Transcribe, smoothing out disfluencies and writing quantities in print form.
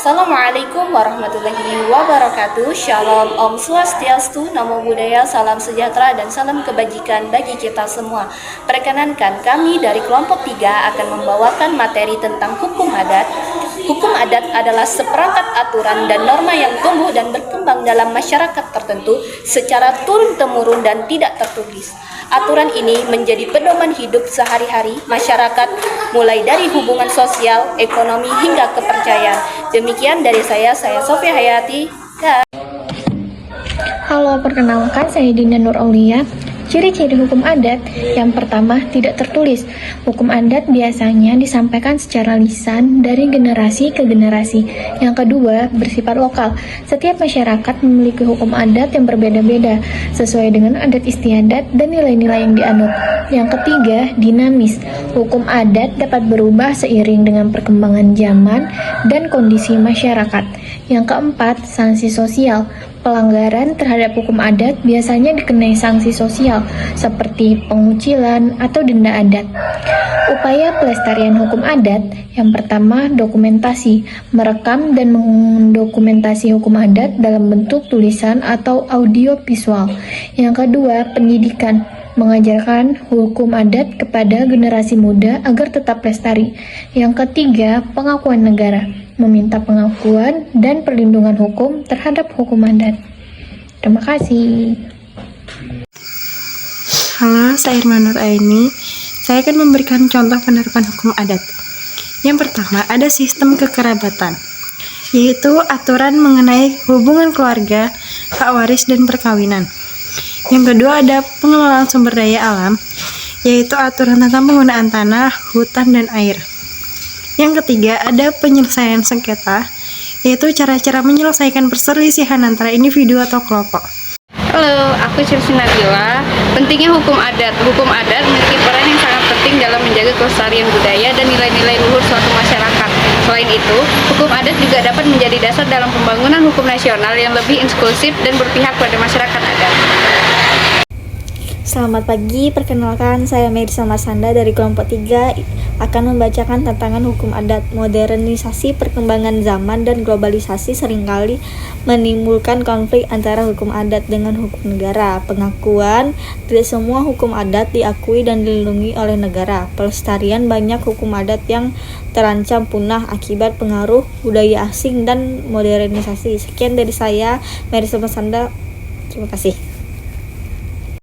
Assalamualaikum warahmatullahi wabarakatuh. Shalom, Om Swastiastu, Namo Buddhaya, salam sejahtera dan salam kebajikan bagi kita semua. Perkenankan kami dari kelompok 3 akan membawakan materi tentang hukum adat. Hukum adat adalah seperangkat aturan dan norma yang tumbuh dan berkembang dalam masyarakat tertentu secara turun-temurun dan tidak tertulis. Aturan ini menjadi pedoman hidup sehari-hari masyarakat, mulai dari hubungan sosial, ekonomi, hingga kepercayaan. Demikian dari saya Sofia Hayati. Halo, perkenalkan saya Dina Nur Aulia. Ciri-ciri hukum adat yang pertama, tidak tertulis. Hukum adat biasanya disampaikan secara lisan dari generasi ke generasi. Yang kedua, bersifat lokal. Setiap masyarakat memiliki hukum adat yang berbeda-beda sesuai dengan adat istiadat dan nilai-nilai yang dianut. Yang ketiga, dinamis. Hukum adat dapat berubah seiring dengan perkembangan zaman dan kondisi masyarakat. Yang keempat, sanksi sosial. Pelanggaran terhadap hukum adat biasanya dikenai sanksi sosial seperti pengucilan atau denda adat. Upaya pelestarian hukum adat yang pertama, dokumentasi, merekam dan mendokumentasi hukum adat dalam bentuk tulisan atau audio visual. Yang kedua, pendidikan, mengajarkan hukum adat kepada generasi muda agar tetap lestari. Yang ketiga, pengakuan negara, meminta pengakuan dan perlindungan hukum terhadap hukum adat. Terima kasih. Halo, saya Irma Nur Aini. Saya akan memberikan contoh penerapan hukum adat. Yang pertama, ada sistem kekerabatan, yaitu aturan mengenai hubungan keluarga, hak waris, dan perkawinan. Yang kedua, ada pengelolaan sumber daya alam, yaitu aturan tentang penggunaan tanah, hutan, dan air. Yang ketiga, ada penyelesaian sengketa, yaitu cara-cara menyelesaikan perselisihan antara individu atau kelompok. Halo, aku Chelsea Nabila. Pentingnya hukum adat. Hukum adat memiliki peran yang sangat penting dalam menjaga kelestarian budaya dan nilai-nilai luhur suatu masyarakat. Selain itu, hukum adat juga dapat menjadi dasar dalam pembangunan hukum nasional yang lebih inklusif dan berpihak pada masyarakat adat. Selamat pagi, perkenalkan saya Melisa Marsanda dari kelompok 3 akan membacakan tantangan hukum adat. Modernisasi, perkembangan zaman, dan globalisasi seringkali menimbulkan konflik antara hukum adat dengan hukum negara. Pengakuan, tidak semua hukum adat diakui dan dilindungi oleh negara. Pelestarian, banyak hukum adat yang terancam punah akibat pengaruh budaya asing dan modernisasi. Sekian dari saya, Melisa Marsanda. Terima kasih.